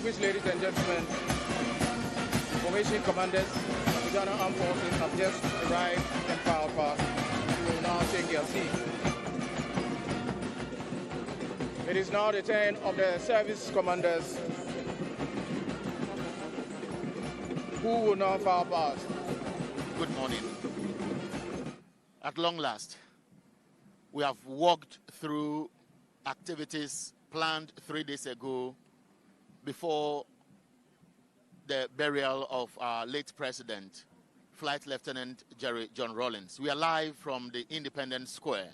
Distinguished ladies and gentlemen, formation commanders of the Ghana Armed Forces have just arrived and filed past. You will now take your seat. It is now the turn of the service commanders who will now file past. Good morning. At long last, we have walked through activities planned 3 days ago before the burial of our late president, Flight Lieutenant JJ Rawlings. We are live from the Independence Square.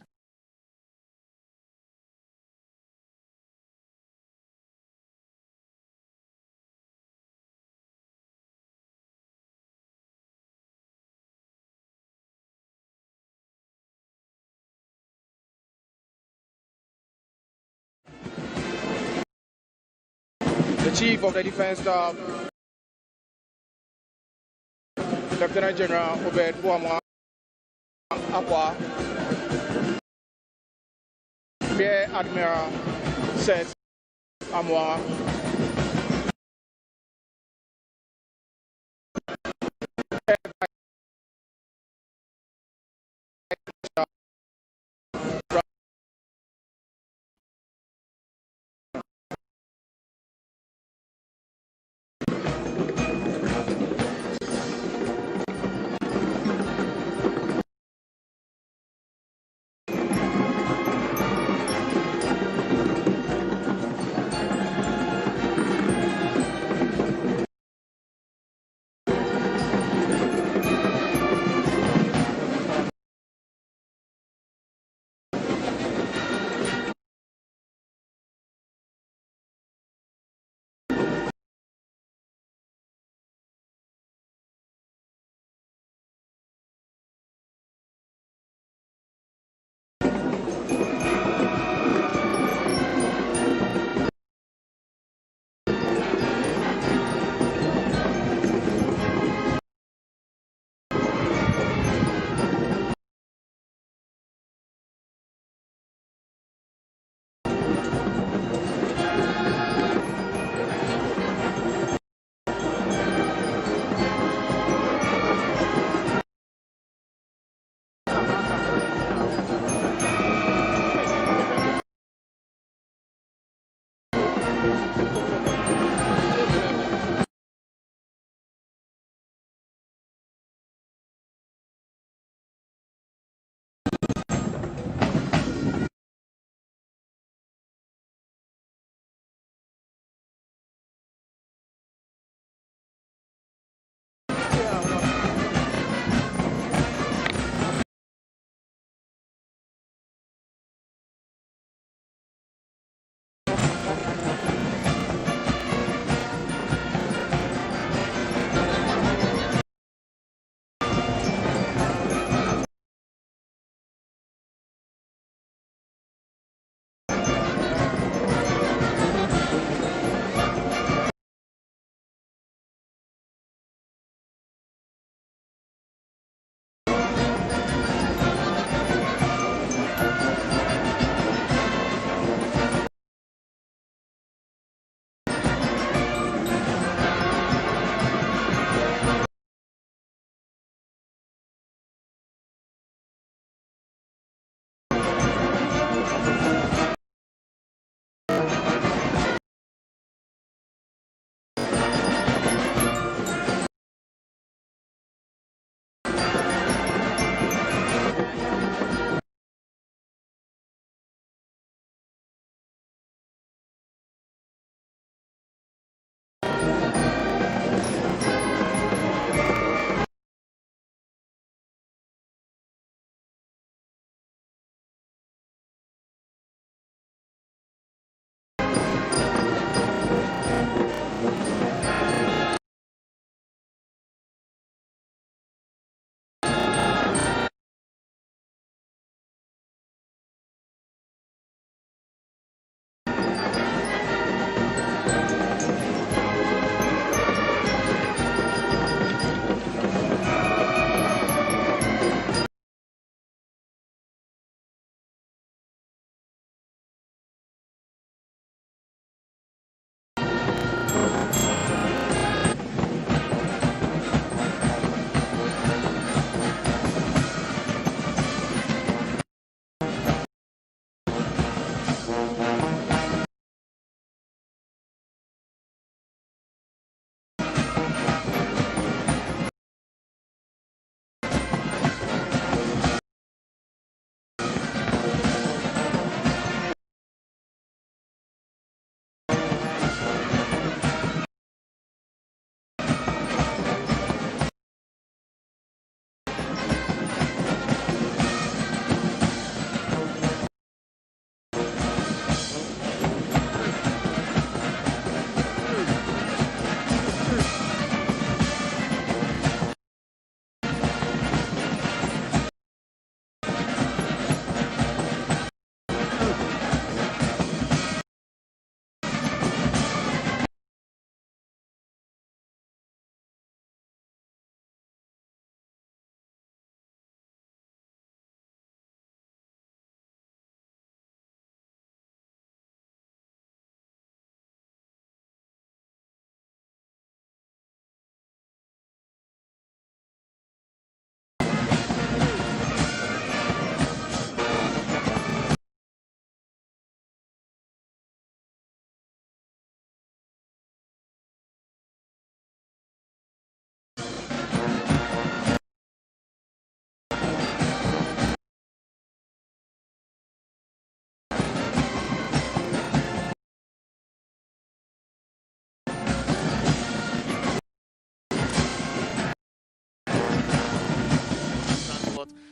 The Chief of the Defense Staff, Lieutenant General Obed Buamwa Akwa, Rear Admiral Seth Amwa,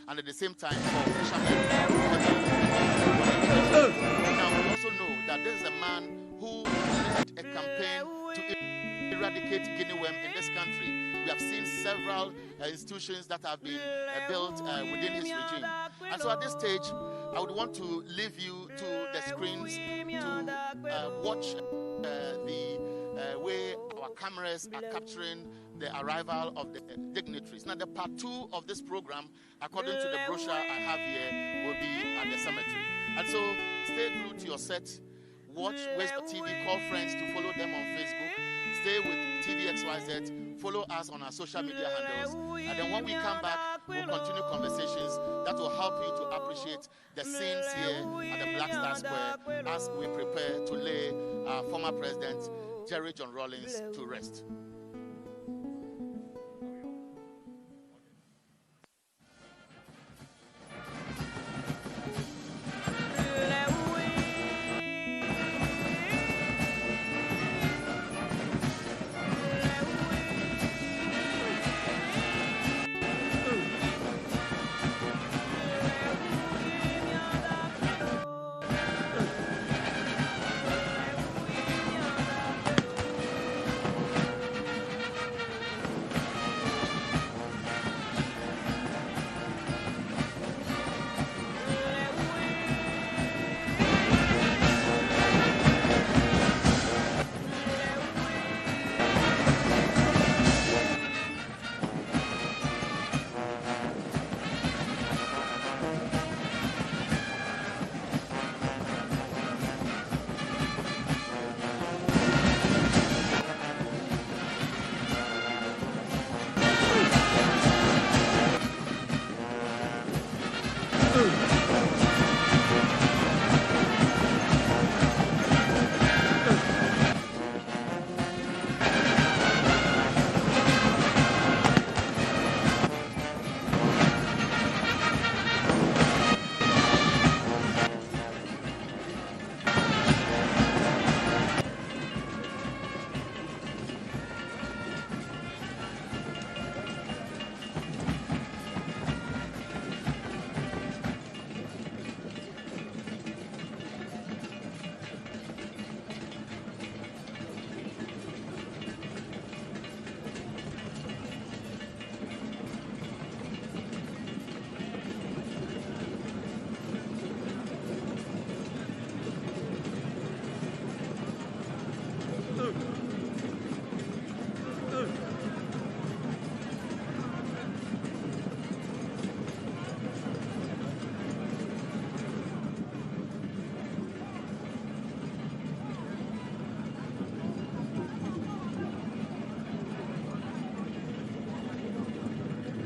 and at the same time for fishermen. Now, we also know that this is a man who led a campaign to eradicate GhanaWeb in this country. We have seen several institutions that have been built within his regime. And so at this stage, I would want to leave you to the screens to watch the way our cameras are capturing the arrival of the dignitaries. Now, the part 2 of this program, according to the brochure I have here, will be at the cemetery. And so, stay glued to your set. Watch West TV, call friends to follow them on Facebook. Stay with TVXYZ. Follow us on our social media handles. And then when we come back, we'll continue conversations that will help you to appreciate the scenes here at the Black Star Square as we prepare to lay our former President JJ Rawlings to rest.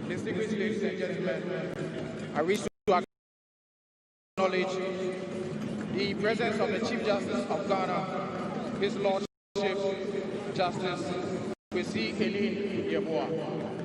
Distinguished ladies and gentlemen, I wish to acknowledge the presence of the Chief Justice of Ghana, His Lordship Justice Kwesi Elin Yeboah.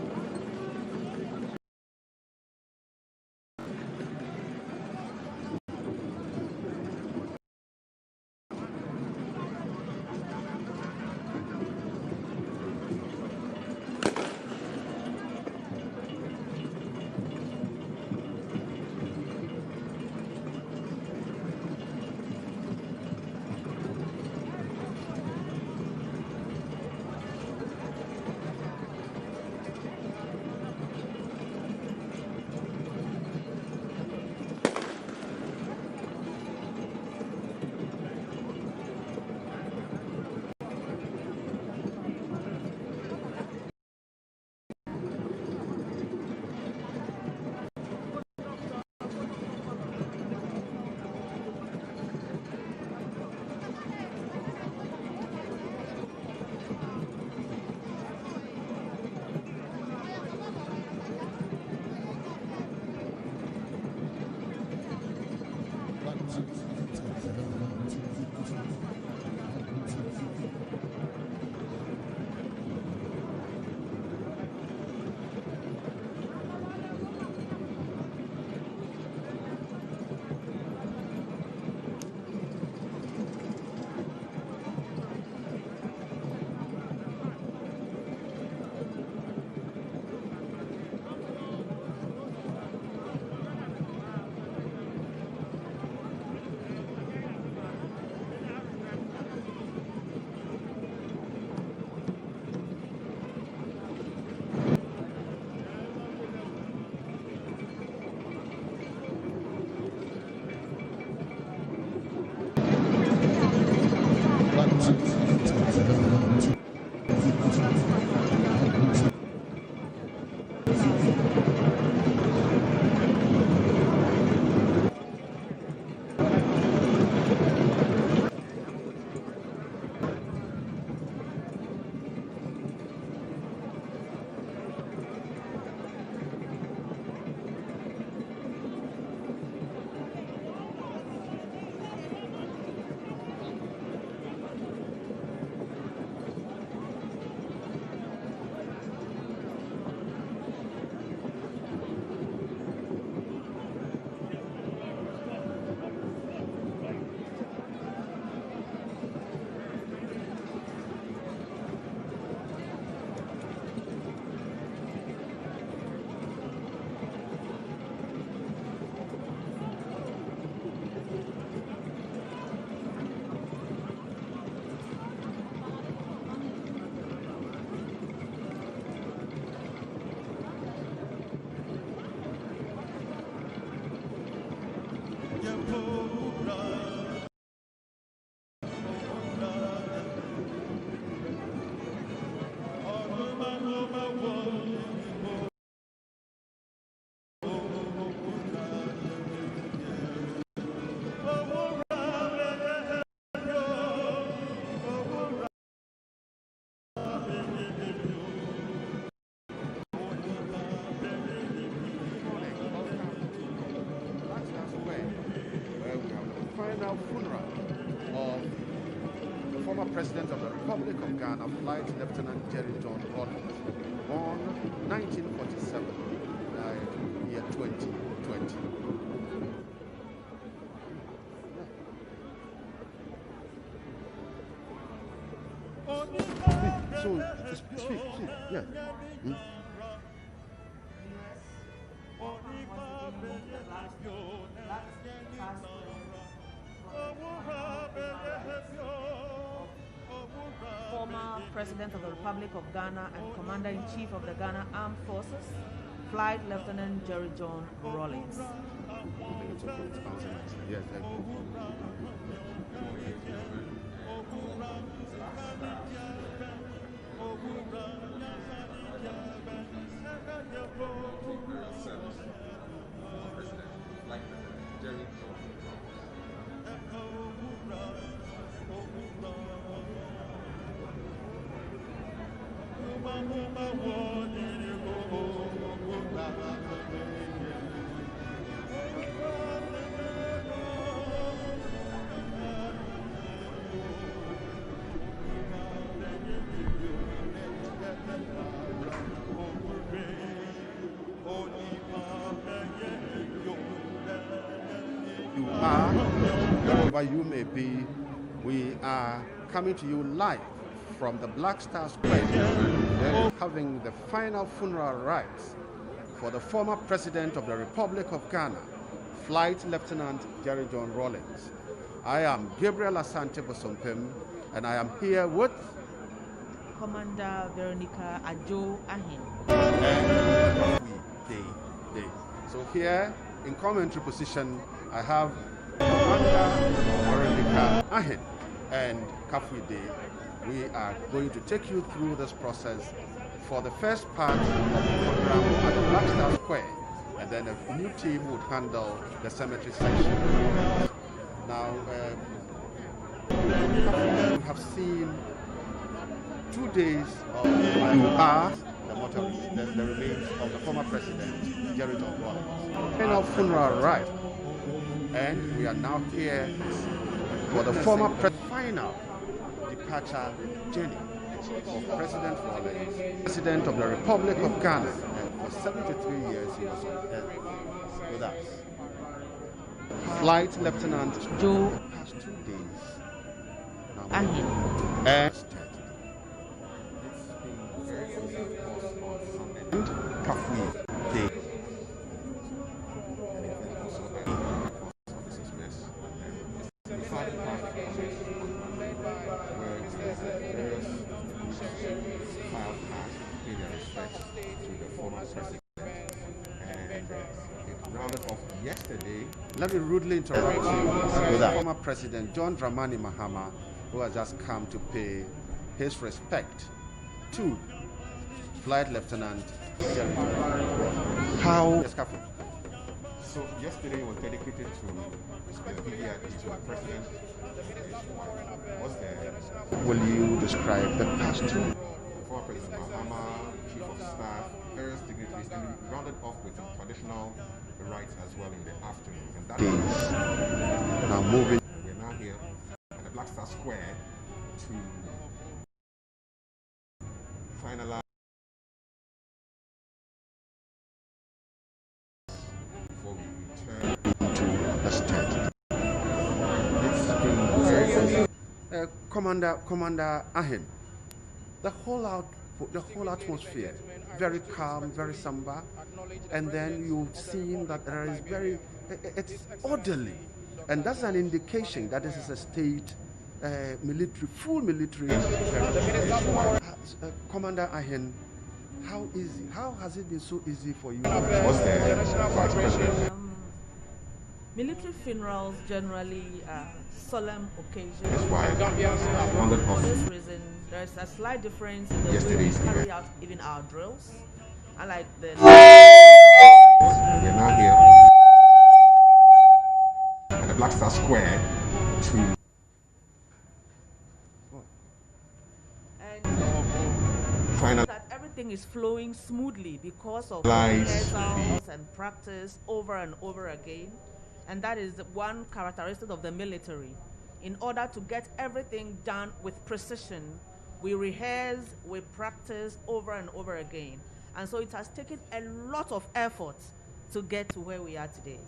final funeral of the former President of the Republic of Ghana, Flight Lieutenant JJ Rawlings, born 1947, died year 2020. So, speak, yeah. Former President of the Republic of Ghana and Commander-in-Chief of the Ghana Armed Forces, Flight Lieutenant JJ Rawlings. Yes, you are, wherever you may be, we are coming to you live from the Black Star Square, having the final funeral rites for the former President of the Republic of Ghana, Flight Lieutenant JJ Rawlings. I am Gabriel Asante Bosompem, and I am here with Commander Veronica Ajo Ahin. So here in commentary position, I have Commander Veronica Ahin and Kafui Day. We are going to take you through this process for the first part of the program at the Black Star Square, and then a new team would handle the cemetery section. Now, we have seen 2 days of the mortuary, the remains of the former President JJ Rawlings. Final funeral rite, and we are now here for the former final departure journey of President Rawlings, President of the Republic of Ghana. And for 73 years he was on earth with us. Flight Lieutenant Joe has 2 days now. Ahin. And Kafui Day. Yesterday, let me rudely interrupt you with former President John Dramani Mahama, who has just come to pay his respect to Flight Lieutenant JJ. How? So yesterday was dedicated to the president was there. Will you describe the past two? Former President Mahama, Chief of Staff, various dignitaries, and we rounded off with some traditional rites as well in the afternoon. And that Days. Now moving. We're now here at the Black Star Square to finalize before we return To the state. Commander Ahin, the whole atmosphere, very calm, very somber, and then you've seen that there is it's orderly, and that's an indication that this is a state full military. Commander Ahin, how has it been so easy for you? was there Vice President. Military funerals generally are solemn occasions. That's why I rounded For off this reason, there's a slight difference in the way we Yesterday's carry event. out even our drills. Unlike the We're now here at the Black Star Square to final that everything is flowing smoothly because of Lies. rehearsals and practice over and over again. And that is one characteristic of the military. In order to get everything done with precision, we rehearse, we practice over and over again. And so it has taken a lot of effort to get to where we are today.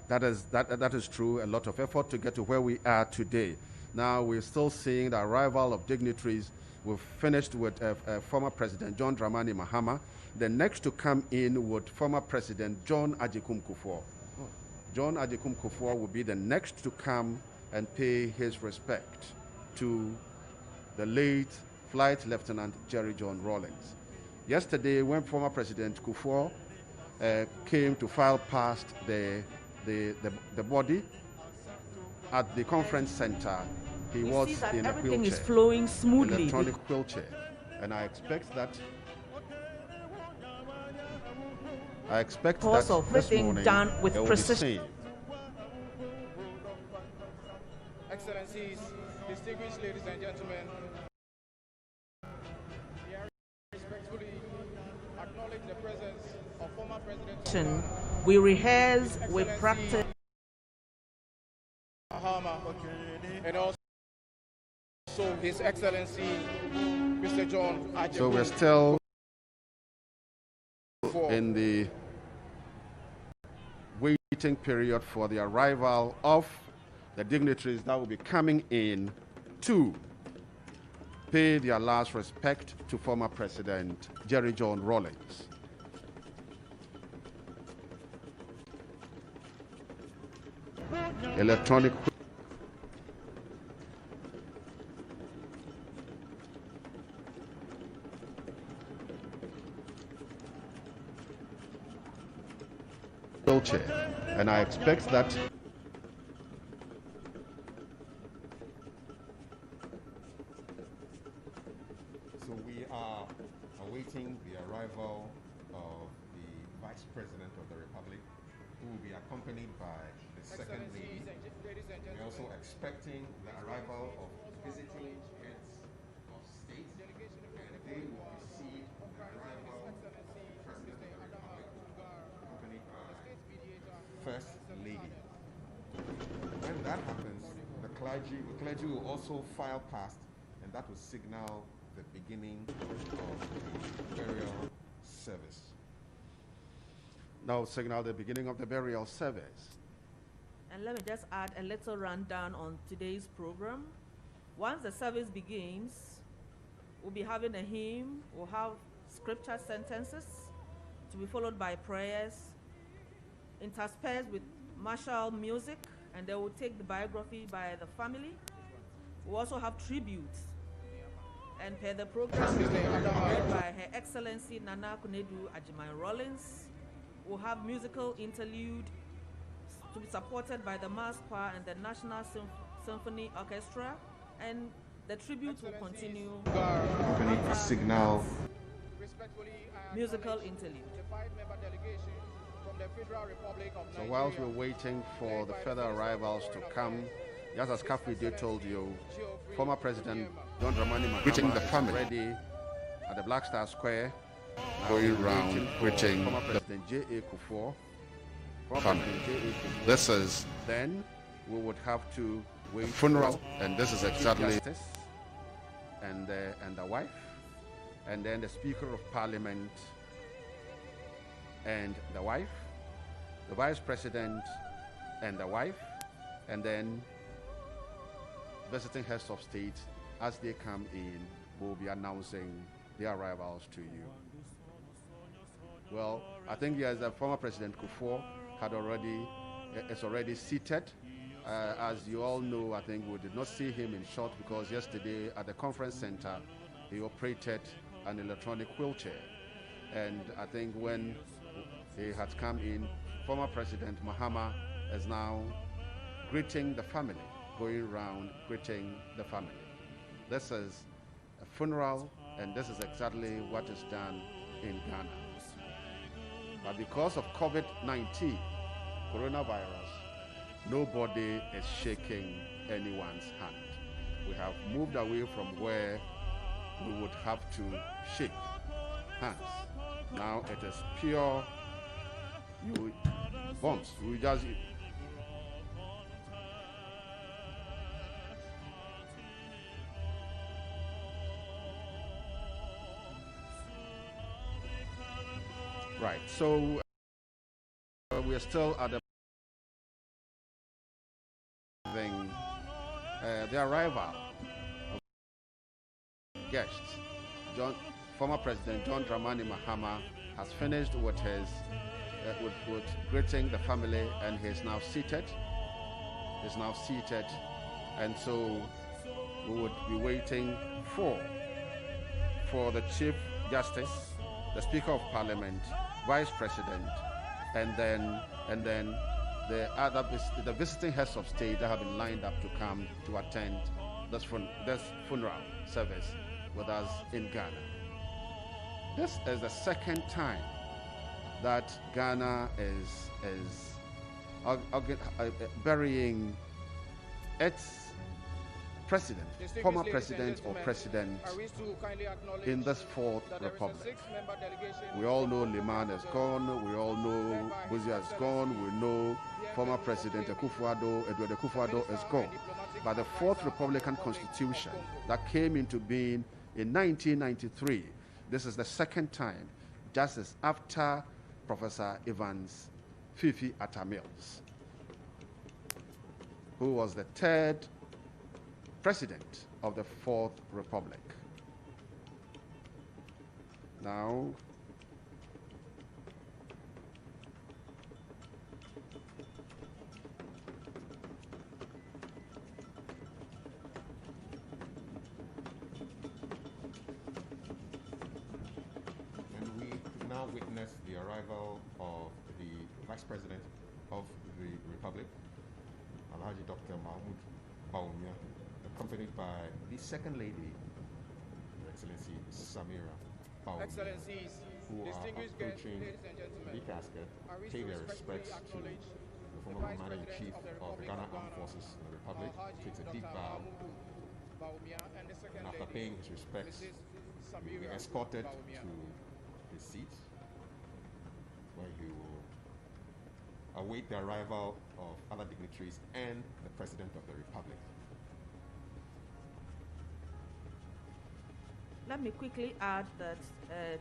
That is true, a lot of effort to get to where we are today. Now we're still seeing the arrival of dignitaries. We've finished with former President John Dramani Mahama. The next to come in would former President John Agyekum Kufuor. John Agyekum Kufuor will be the next to come and pay his respect to the late Flight Lieutenant Jerry John Rawlings. Yesterday, when former President Kufuor came to file past the body at the conference center, he was in a wheelchair. Everything is flowing smoothly. Electronic wheelchair. And I expect that this morning done with it will be precision. seen. Excellencies, distinguished ladies and gentlemen, we respectfully acknowledge the presence of former President. We rehearse, we practice. Mahama, and also His Excellency Mr. John Agyekum. So we're still in the waiting period for the arrival of the dignitaries that will be coming in to pay their last respect to former President Jerry John Rawlings. Electronic wheelchair, and I expect that So we are awaiting the arrival of the Vice President of the Republic, who will be accompanied by the Second Lady. We're also expecting the arrival of visiting heads of state, and they will precede the arrival of the President of the Republic, accompanied by First Lady. When that happens, the clergy will also file past, and that will signal the beginning of the burial service. now signal the beginning of the burial service. And let me just add a little rundown on today's program. Once the service begins, we'll be having a hymn, we'll have scripture sentences to be followed by prayers, interspersed with martial music, and they will take the biography by the family. We'll also have tributes. And per the program led by Her Excellency Nana Kunedu Agyeman Rawlings, we'll have musical interlude to be supported by the Mass Choir and the National Symphony Orchestra, and the tribute will continue. Signal Musical interlude. So whilst we're waiting for the further arrivals to come, just as Kafide told you, former President John Dramani Mahama Greeting the is family. ready at the Black Star Square, Going round greeting former the President J.A. Kufuor. family. This is Then we would have to wait funeral, for and this is Chief exactly Justice and the wife, and then the Speaker of Parliament and the wife, the Vice President and the wife, and then visiting heads of state. As they come in, we'll be announcing their arrivals to you. Well, I think yes, the former President Kufuor is already seated. As you all know, I think we did not see him in short because yesterday at the conference center, he operated an electronic wheelchair. And I think when he had come in, former President Mahama is now greeting the family, going around greeting the family. This is a funeral, and this is exactly what is done in Ghana. But because of COVID-19, coronavirus, nobody is shaking anyone's hand. We have moved away from where we would have to shake hands. Now it is pure bumps. We just Right. So we are still at the arrival of guests. Former President John Dramani Mahama has finished with his with greeting the family, and he is now seated. And so we would be waiting for the Chief Justice, the Speaker of Parliament, Vice President, and then the visiting heads of state that have been lined up to come to attend this funeral service with us in Ghana. This is the second time that Ghana is burying its president, former president or president in this fourth republic. We all know Liman is gone, we all know Buzia is gone, we know former president Edward Akufo-Addo is gone. But the fourth Republican Constitution that came into being in 1993, this is the second time, just as after Professor Evans Fifi Atta-Mills, who was the third president of the Fourth Republic. Now, witness the arrival of the Vice President of the Republic, Alhaji Dr. Mahmoud Bawumia, accompanied by the Second Lady, Her Excellency Samira Bawumia, who are approaching the casket, pay their respects to the former Commander-in-Chief of the Ghana Armed Forces in the Republic, takes a deep bow, and after paying his respects, he will be escorted to his seat, where he will await the arrival of other dignitaries and the President of the Republic. Let me quickly add that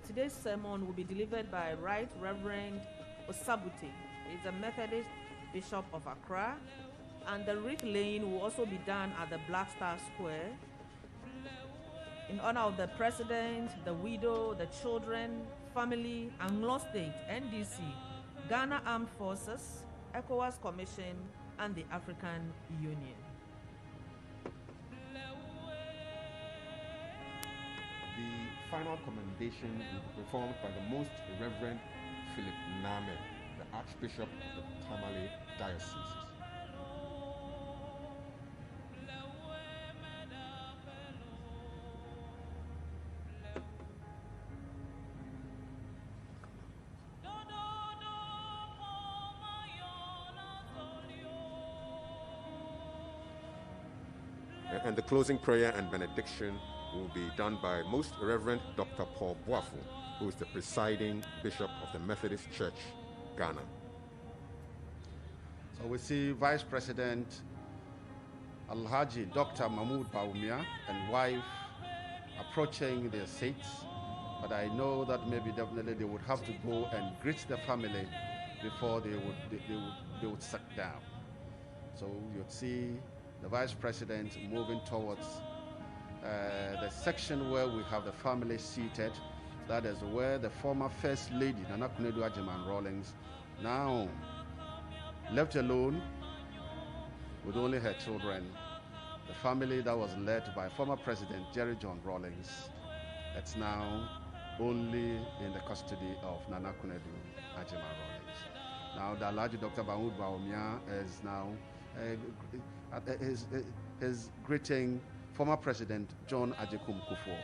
today's sermon will be delivered by Right Reverend Osabuti. He's a Methodist Bishop of Accra, and the wreath laying will also be done at the Black Star Square in honor of the President, the widow, the children, family, Anglo State, NDC, Ghana Armed Forces, ECOWAS Commission, and the African Union. The final commendation will be performed by the Most Reverend Philip Name, the Archbishop of the Tamale Diocese. And the closing prayer and benediction will be done by Most Reverend Dr. Paul Boafu, who is the presiding Bishop of the Methodist Church, Ghana. So we see Vice President Alhaji Dr. Mahmoud Bawumia and wife approaching their seats, but I know that maybe definitely they would have to go and greet the family before they would sit down. So you'd see the Vice President moving towards the section where we have the family seated. That is where the former First Lady, Nana JJ Rawlings, now left alone with only her children. The family that was led by former President JJ Rawlings, it's now only in the custody of Nana JJ Rawlings. Now the Alhaji Dr. Mahmoud Bawumia is now his greeting former President John Ajekum Kufuor.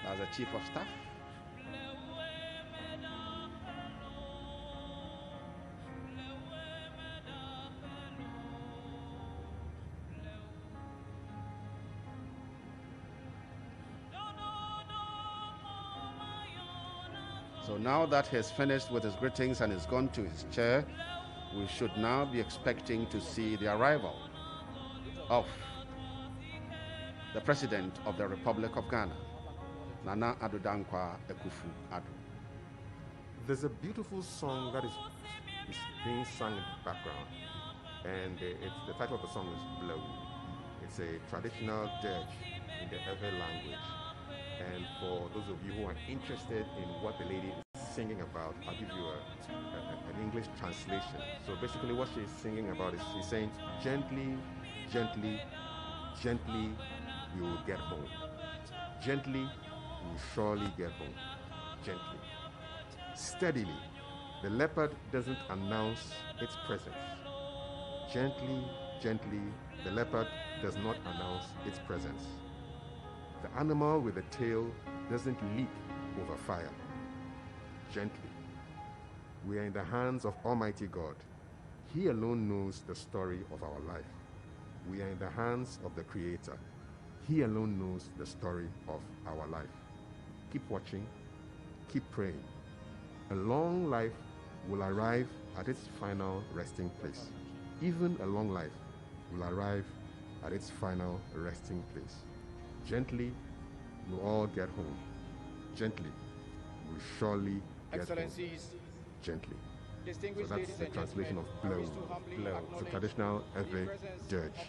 As a Chief of Staff. So now that he has finished with his greetings and has gone to his chair, we should now be expecting to see the arrival of the President of the Republic of Ghana, Nana Addo Dankwa Akufo-Addo. There's a beautiful song that is being sung in the background, and the title of the song is Blow. It's a traditional dirge in the Ewe language. And for those of you who are interested in what the lady is singing about, I'll give you an English translation. So basically what she's singing about is she's saying, gently, gently, gently, we will get home. Gently, we will surely get home. Gently. Steadily, the leopard doesn't announce its presence. Gently, gently, the leopard does not announce its presence. The animal with the tail doesn't leap over fire. Gently. We are in the hands of Almighty God. He alone knows the story of our life. We are in the hands of the Creator. He alone knows the story of our life. Keep watching. Keep praying. A long life will arrive at its final resting place. Even a long life will arrive at its final resting place. Gently, we'll all get home. Gently, we'll surely get home. Gently. So that's the translation of blow. Blow. It's a traditional Ewe dirge,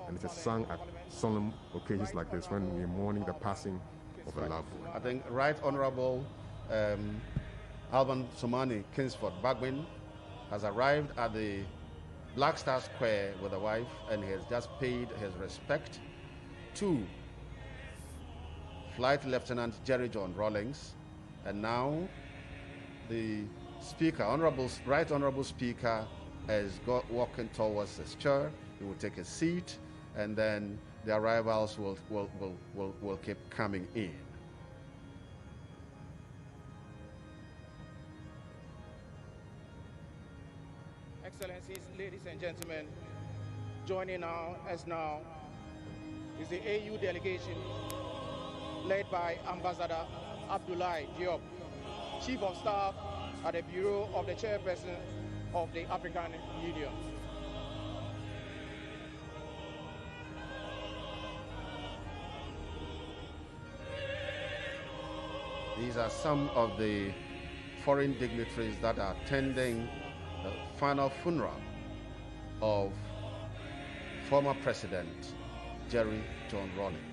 and it is sung at solemn occasions like this when we're mourning the passing of a loved one. I think Right Honorable Alban Somani Kingsford Bagwin has arrived at the Black Star Square with a wife, and he has just paid his respect to Flight Lieutenant Jerry John Rawlings, and now the Speaker, Right Honorable Speaker, is walking towards his chair. He will take a seat, and then the arrivals will keep coming in. Excellencies, ladies and gentlemen, joining us now is the AU delegation led by Ambassador Abdoulaye Diop, Chief of Staff at the Bureau of the Chairperson of the African Union. These are some of the foreign dignitaries that are attending the final funeral of former President Jerry John Rawlings.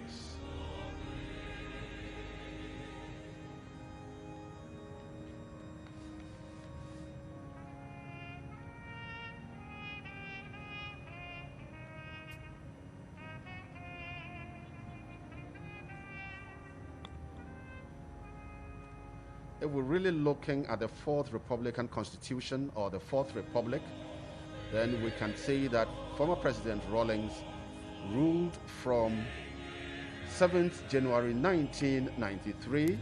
If we're really looking at the Fourth Republican Constitution, or the Fourth Republic, then we can say that former President Rawlings ruled from 7th January 1993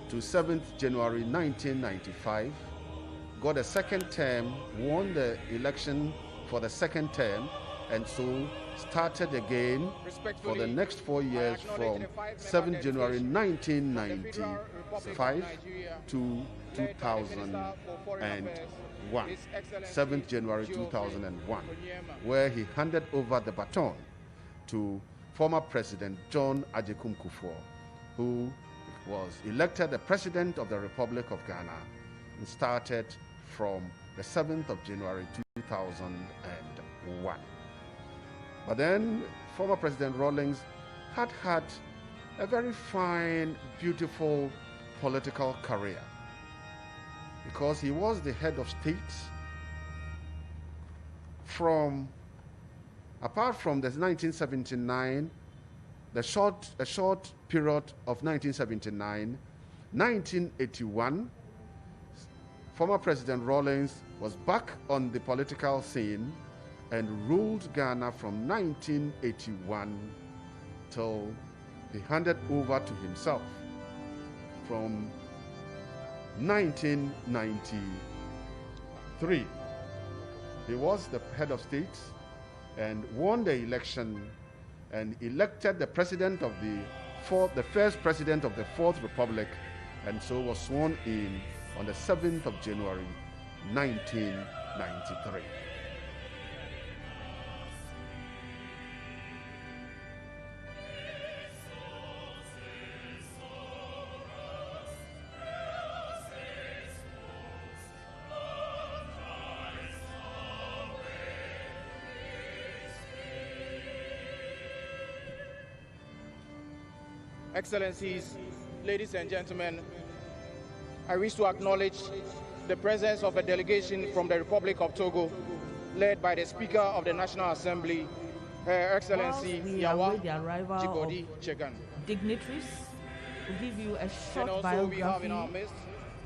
to 7th January 1995, got a second term, won the election for the second term, and so started again for the next 4 years from 7th January 1995 to 2001, 7th January 2001, where he handed over the baton to former President John Agyekum Kufuor, who was elected the President of the Republic of Ghana and started from the 7th of January 2001. But then former President Rawlings had a very fine, beautiful political career, because he was the head of state apart from the 1979, a short period of 1979, 1981, former President Rawlings was back on the political scene and ruled Ghana from 1981 till he handed over to himself from 1993. He was the head of state and won the election and elected the president of the first president of the Fourth Republic, and so was sworn in on the 7th of January 1993. Excellencies, ladies and gentlemen, I wish to acknowledge the presence of a delegation from the Republic of Togo, led by the Speaker of the National Assembly, Her Excellency Yawa the arrival Jigodi Chegan. Dignitaries, to give you a And short also we have in our biography midst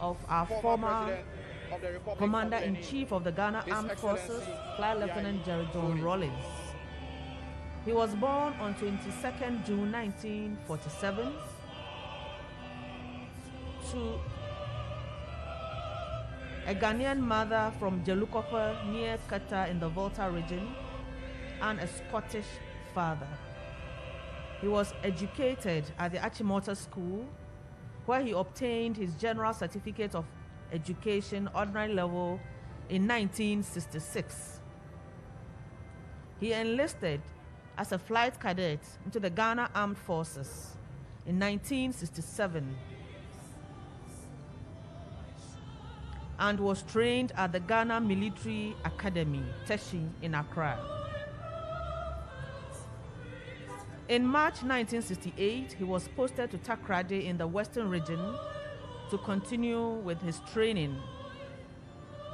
of our former President of the Republic Commander-in-Chief of the Ghana His Armed Excellency Forces, Flight Lieutenant JJ Rawlings. He was born on 22nd June 1947 to a Ghanaian mother from Jelukope near Kata in the Volta region and a Scottish father. He was educated at the Achimota School, where he obtained his General Certificate of Education Ordinary Level in 1966. He enlisted as a flight cadet into the Ghana Armed Forces in 1967 and was trained at the Ghana Military Academy, Teshi, in Accra. In March 1968, he was posted to Takoradi in the Western region to continue with his training.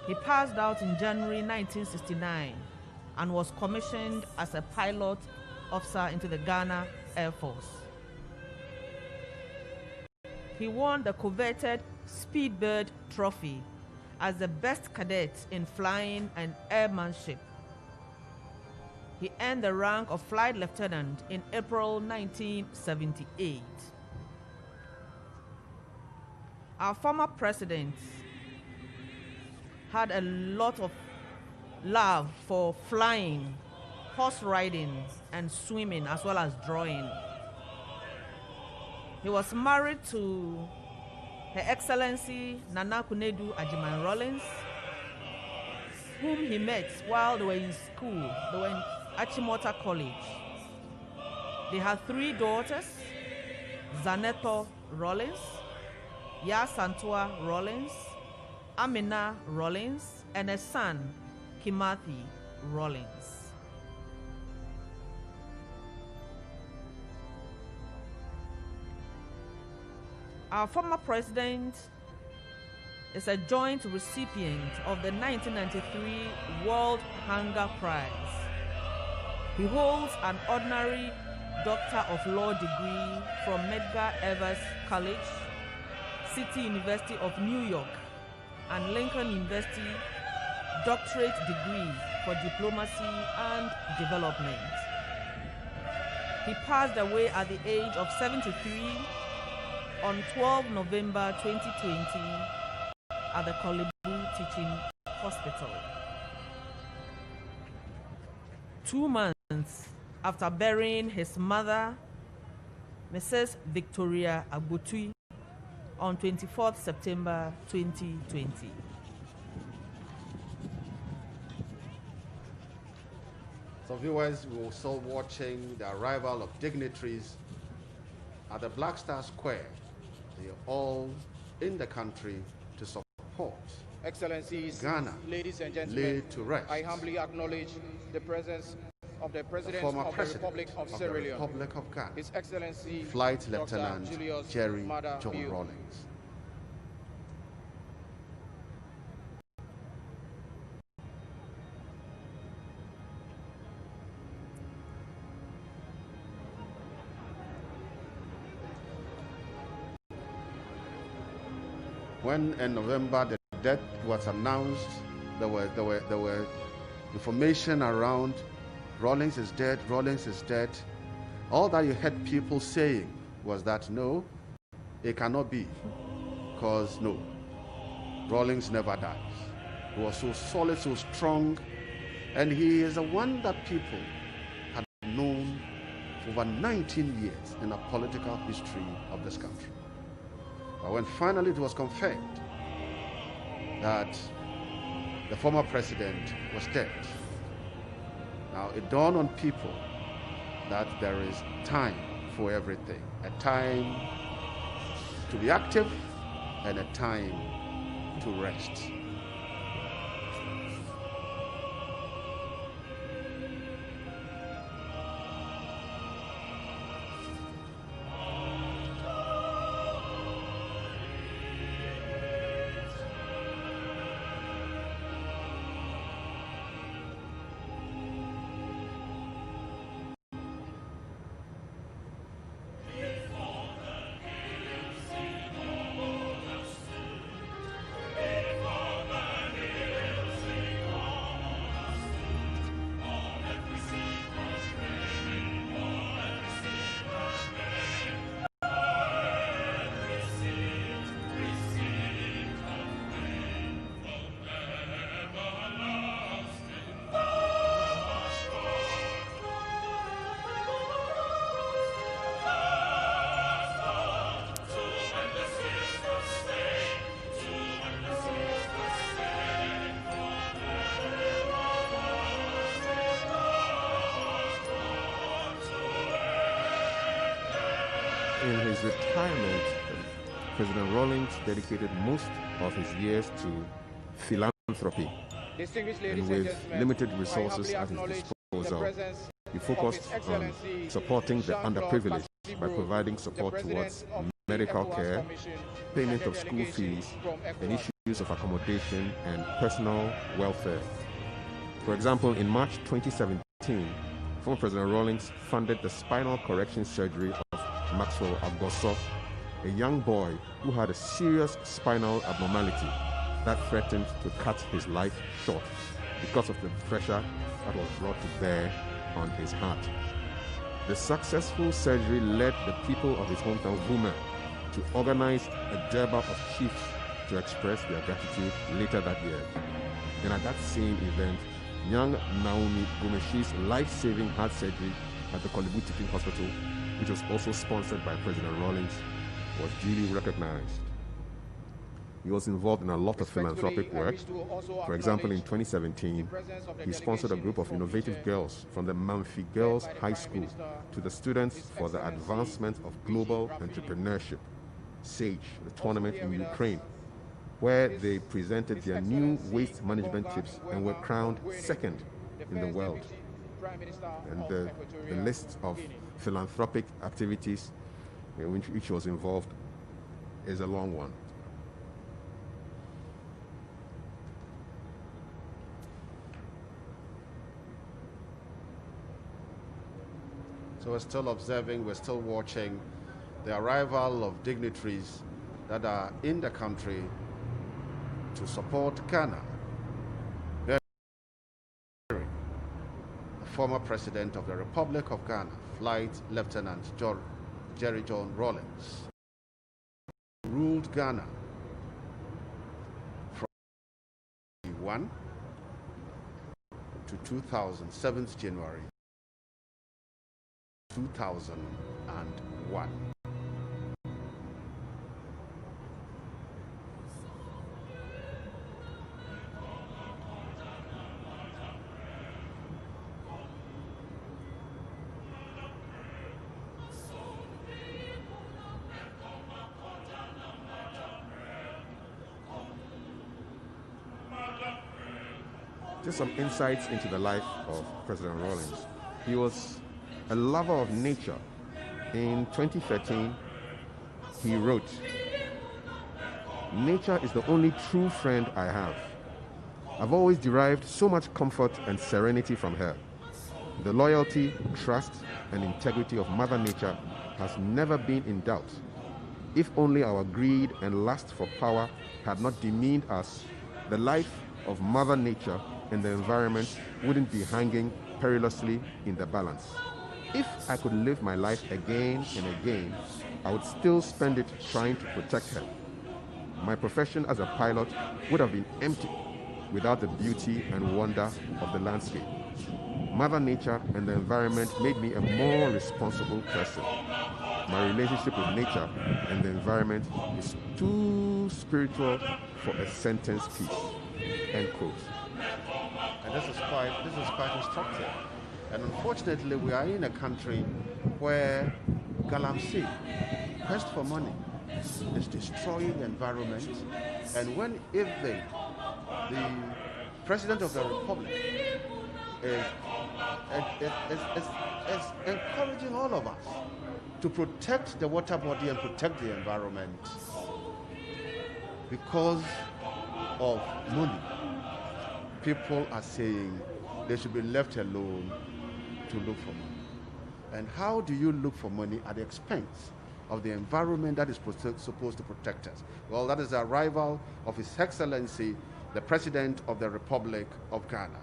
He passed out in January 1969 and was commissioned as a pilot officer into the Ghana Air Force. He won the coveted Speedbird Trophy as the best cadet in flying and airmanship. He earned the rank of Flight Lieutenant in April 1978. Our former president had a lot of love for flying, horse riding, and swimming, as well as drawing. He was married to Her Excellency Nana Kunedu Ajiman Rawlings, whom he met while they were in school. They were in Achimota College. They had 3 daughters, Zaneto Rawlings, Yasantua Rawlings, Amina Rawlings, and a son, Kimathi Rawlings. Our former president is a joint recipient of the 1993 World Hunger Prize. He holds an honorary Doctor of Law degree from Medgar Evers College, City University of New York, and Lincoln University doctorate degree for diplomacy and development. He passed away at the age of 73 on 12 November 2020 at the Kolebu Teaching Hospital. 2 months after burying his mother, Mrs. Victoria Agbotui, on 24th September 2020. So viewers, we were still watching the arrival of dignitaries at the Black Star Square. They are all in the country to support Excellencies, Ghana, ladies and gentlemen, laid to rest. I humbly acknowledge the presence of the President Former of the President Republic of the Sierra Leone, Republic of Ghana, His Excellency Flight Dr. Lieutenant Julius Jerry Mada John Bill. Rawlings. When in November the death was announced, there were information around Rawlings is dead, Rawlings is dead. All that you heard people saying was that no, it cannot be, because no, Rawlings never dies. He was so solid, so strong, and he is the one that people had known for over 19 years in the political history of this country. But when finally it was confirmed that the former president was dead, now it dawned on people that there is time for everything. A time to be active and a time to rest. In his retirement, President Rawlings dedicated most of his years to philanthropy, and with limited resources at his disposal, he focused on supporting the underprivileged by providing support towards medical care, payment of school fees, and issues of accommodation and personal welfare. For example, in March 2017, former President Rawlings funded the spinal correction surgery of Maxwell Agboso, a young boy who had a serious spinal abnormality that threatened to cut his life short because of the pressure that was brought to bear on his heart. The successful surgery led the people of his hometown, Buma, to organize a Durbar of chiefs to express their gratitude later that year. And at that same event, young Naomi Gomeshi's life-saving heart surgery at the Kolebu Teaching Hospital, which was also sponsored by President Rawlings, was duly recognized. He was involved in a lot of philanthropic work. For example, in 2017, he sponsored a group of innovative girls from the Mamfi Girls High School to the Students for the Advancement of Global Entrepreneurship, SAGE, the tournament in Ukraine, where they presented their new waste management tips and were crowned second in the world. And the list of philanthropic activities in which he was involved is a long one. So we're still observing, we're still watching the arrival of dignitaries that are in the country to support Ghana. The former President of the Republic of Ghana, Flight Lieutenant JJ Rawlings, ruled Ghana from 1991 to 2007 January 2001. Just some insights into the life of President Rawlings. He was a lover of nature. In 2013, he wrote, "Nature is the only true friend I have. I've always derived so much comfort and serenity from her. The loyalty, trust, and integrity of Mother Nature has never been in doubt. If only our greed and lust for power had not demeaned us, the life of Mother Nature and the environment wouldn't be hanging perilously in the balance. If I could live my life again and again, I would still spend it trying to protect her. My profession as a pilot would have been empty without the beauty and wonder of the landscape. Mother Nature and the environment made me a more responsible person. My relationship with nature and the environment is too spiritual for a sentence piece." End quote. And this is quite instructive. And unfortunately, we are in a country where galamsey, quest for money, is destroying the environment. And if the President of the Republic is encouraging all of us to protect the water body and protect the environment because of money, people are saying they should be left alone to look for money. And how do you look for money at the expense of the environment that is supposed to protect us? Well, that is the arrival of His Excellency, the President of the Republic of Ghana,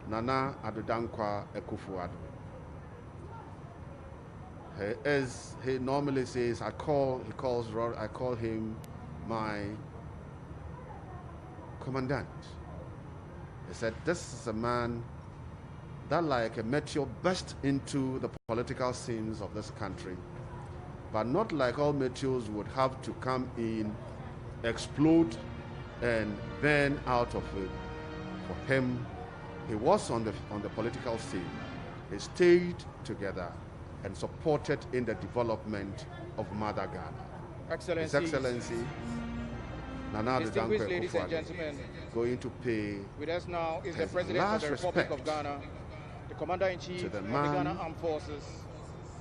Nana Addo Dankwa Akufo-Addo. He normally says, I call him my commandant. He said, this is a man that like a meteor burst into the political scenes of this country, but not like all meteors would have to come in, explode, and burn out of it. For him, he was on the political scene. He stayed together and supported in the development of Mother Ghana. His Excellency Nana distinguished Addo ladies and gentlemen, going to pay with us now is the his President of last the Republic of respect Ghana, the Commander-in-Chief to of the the man Ghana Armed Forces,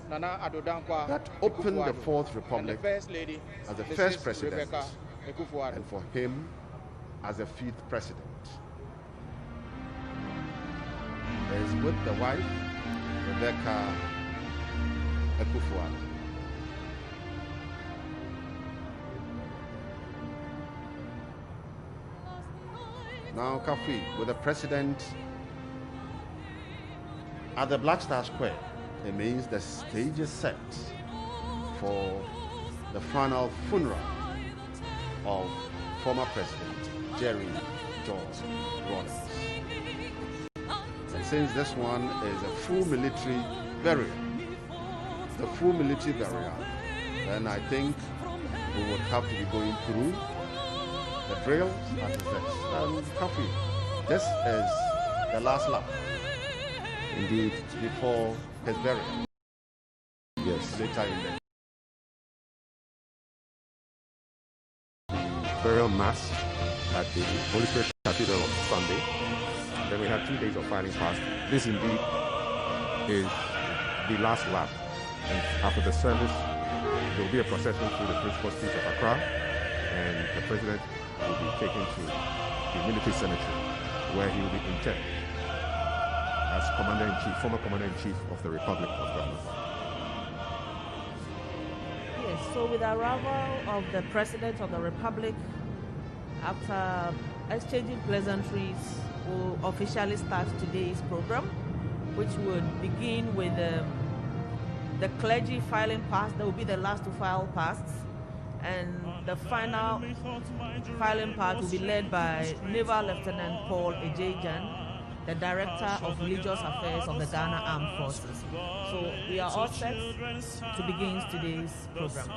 Nana Addo Dankwa that opened the Akufo-Addo, Fourth and Republic the First Lady, as the Mrs. first president, Rebecca Akufo-Addo. and for him as the fifth president. He is with the wife, Rebecca Akufo-Addo. Now, Kafi, with the president at the Black Star Square, it means the stage is set for the final funeral of former President JJ Rawlings. And since this one is a full military burial, then I think we would have to be going through the drills as it says. Coffee, this is the last lap, indeed, before his burial. Yes, later in the burial mass at the Holy Spirit Cathedral on Sunday. Then we have 2 days of fighting past. This indeed is the last lap. And after the service, there will be a procession through the principal streets of Accra, and the president will be taken to the military cemetery, where he will be interred as Commander-in-Chief, former Commander-in-Chief of the Republic of Ghana. Yes, so with the arrival of the President of the Republic, after exchanging pleasantries, we'll officially start today's program, which would begin with the clergy filing past. That will be the last to file pasts, and the final filing part will be led by Naval Lieutenant Paul Ejejan, the Director of Religious Affairs of the Ghana Armed Forces. So we are all set to begin today's program.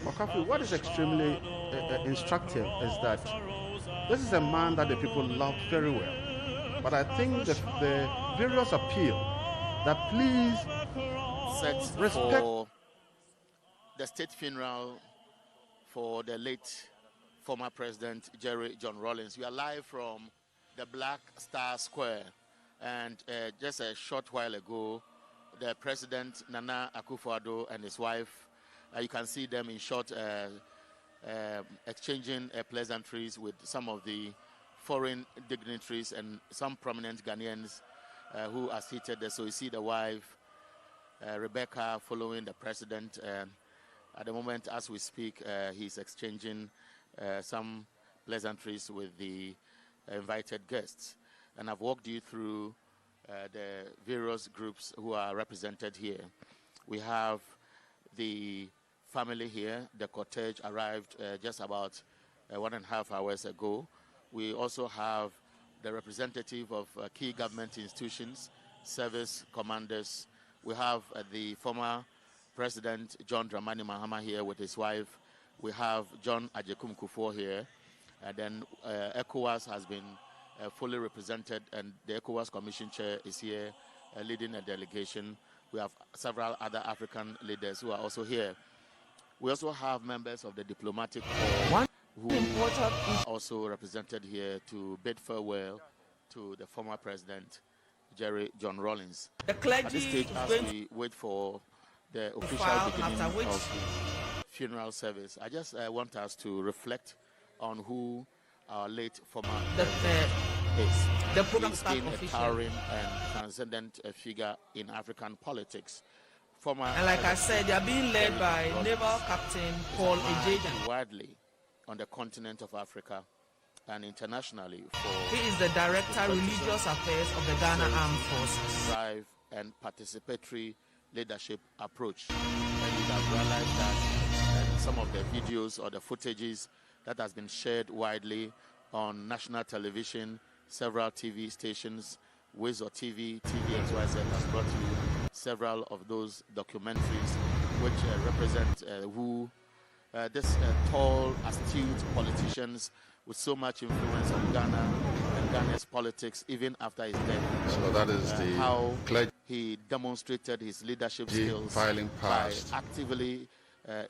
Okafu, what is extremely instructive is that this is a man that the people love very well. But I think the various appeal that please set respect for the state funeral for the late former President JJ Rawlings. We are live from the Black Star Square, and just a short while ago, the President Nana Akufo-Addo and his wife, you can see them in short exchanging pleasantries with some of the foreign dignitaries and some prominent Ghanaians who are seated there. So you see the wife, Rebecca, following the president. At the moment, as we speak, he's exchanging some pleasantries with the invited guests. And I've walked you through the various groups who are represented here. We have the family here. The cortege arrived just about 1.5 hours ago. We also have the representative of key government institutions, service commanders. We have the former President John Dramani Mahama here with his wife. We have John Ajekum Kufuor here. And then ECOWAS has been fully represented, and the ECOWAS Commission Chair is here leading a delegation. We have several other African leaders who are also here. We also have members of the diplomatic corps who are also represented here to bid farewell to the former President JJ Rawlings. The clergy at this stage, as we wait for the official beginning of the funeral service, I just want us to reflect on who our late former president is. The program He's been a towering and transcendent figure in African politics. And like I said, they are being led by Naval Captain Paul Ejejan. Widely on the continent of Africa and internationally. He is the Director, Religious Affairs of the Ghana Armed Forces. Drive and participatory leadership approach. And you have realized that some of the videos or the footages that has been shared widely on national television, several TV stations, Wiz or TV, TVXYZ has brought you several of those documentaries which represent who this tall, astute politicians with so much influence on Ghana and Ghana's politics even after his death. So that is the how clergy he demonstrated his leadership skills filing by past actively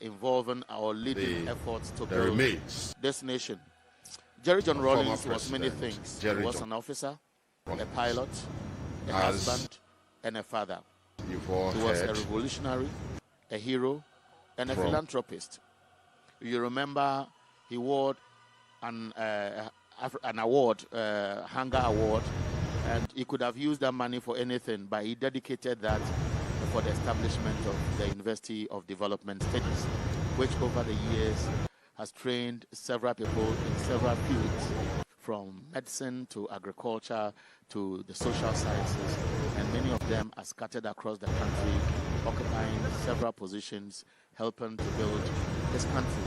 involving our leading efforts to the build remains. this nation. Jerry John of former Rawlings was many President things. Jerry He was John an officer, a Rawlings. pilot, a As husband, and a father. You've all He was a heard revolutionary, a hero, and a from philanthropist. You remember he won an award, Hunger Award, and he could have used that money for anything, but he dedicated that for the establishment of the University of Development Studies, which over the years has trained several people in several fields, from medicine to agriculture to the social sciences, and many of them are scattered across the country, occupying several positions, helping to build this country.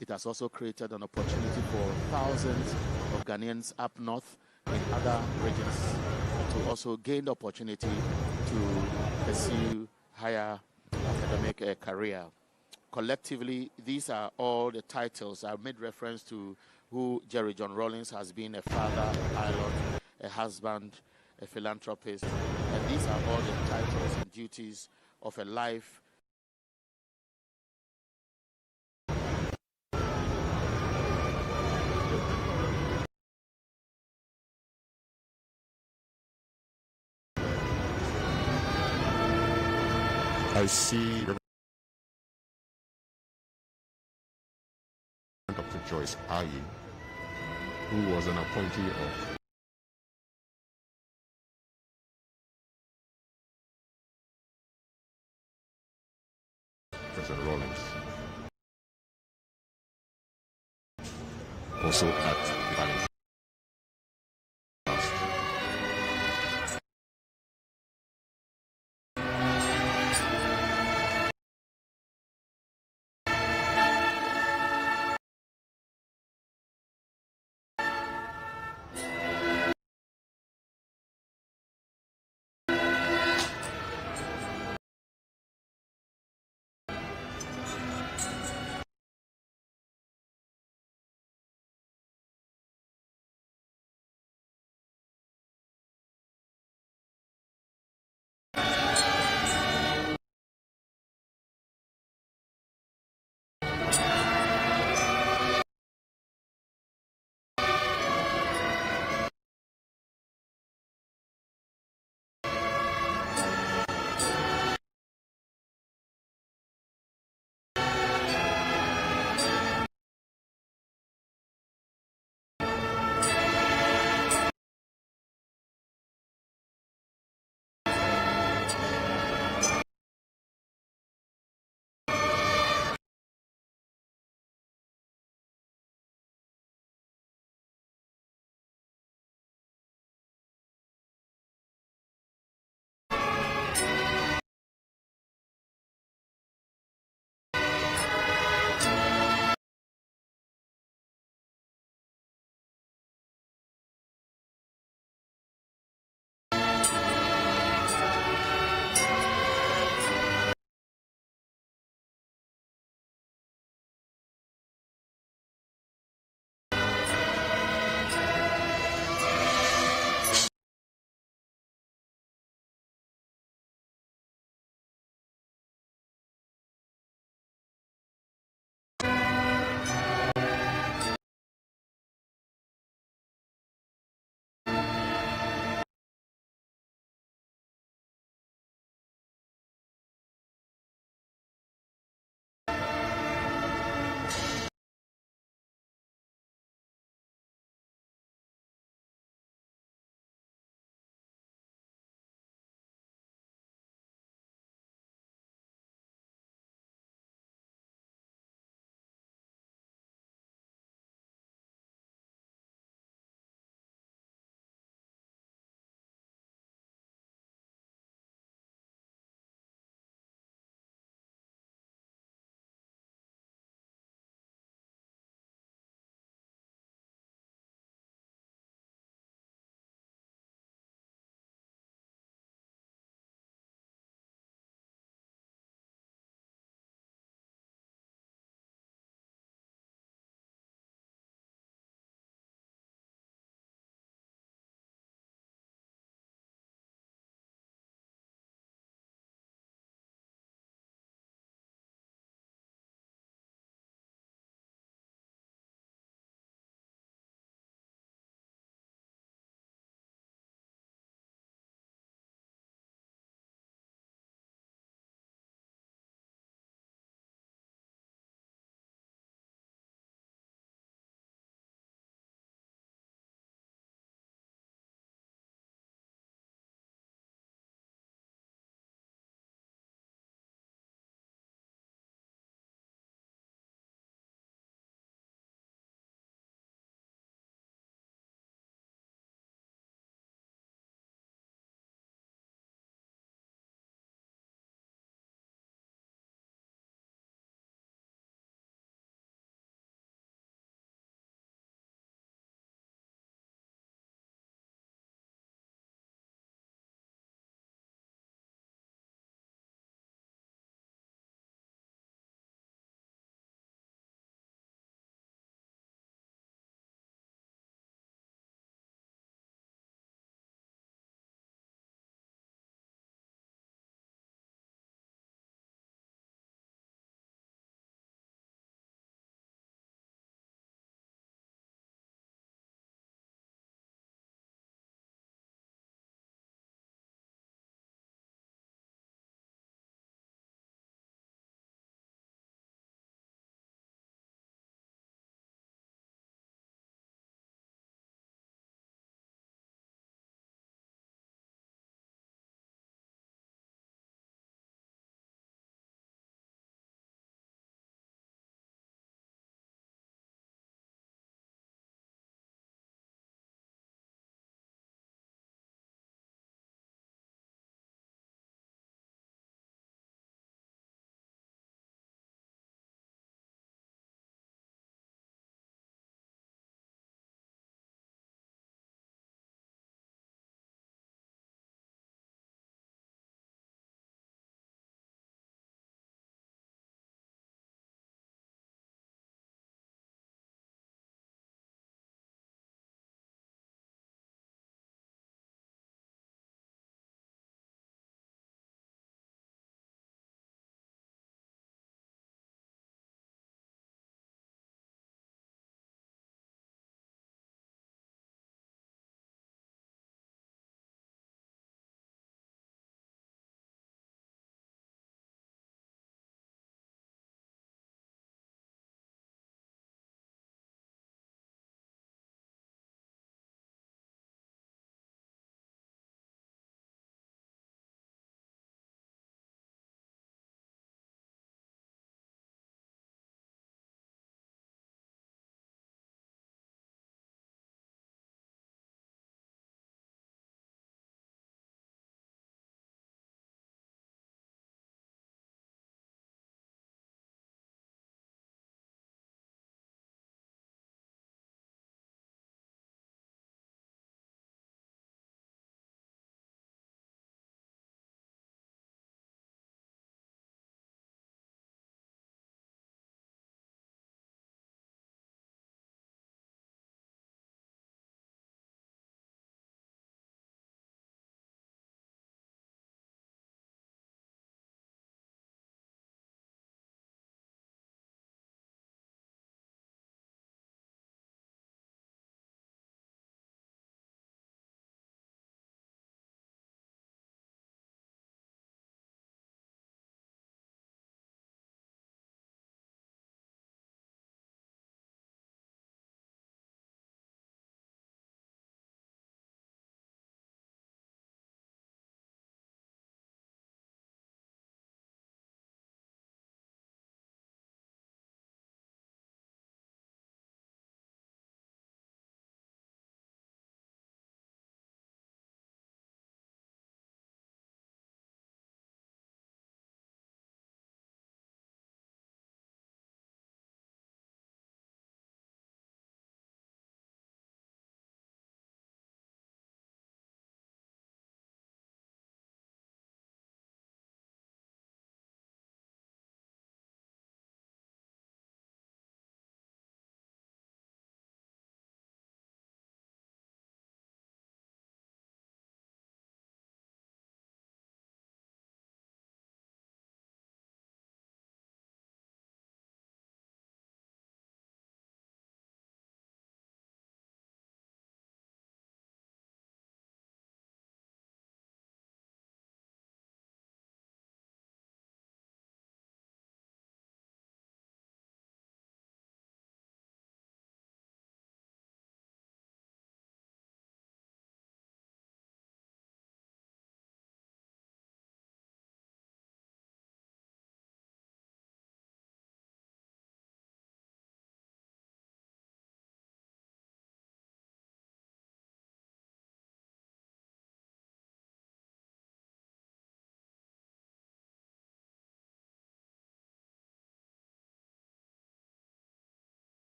It has also created an opportunity for thousands of Ghanaians up north in other regions to also gain the opportunity to pursue higher academic career. Collectively, these are all the titles. I made reference to who Jerry John Rawlings has been: a father, a pilot, a husband, a philanthropist. And these are all the titles and duties of a life I see Dr. Joyce Ayi, who was an appointee of President Rawlings. Also at the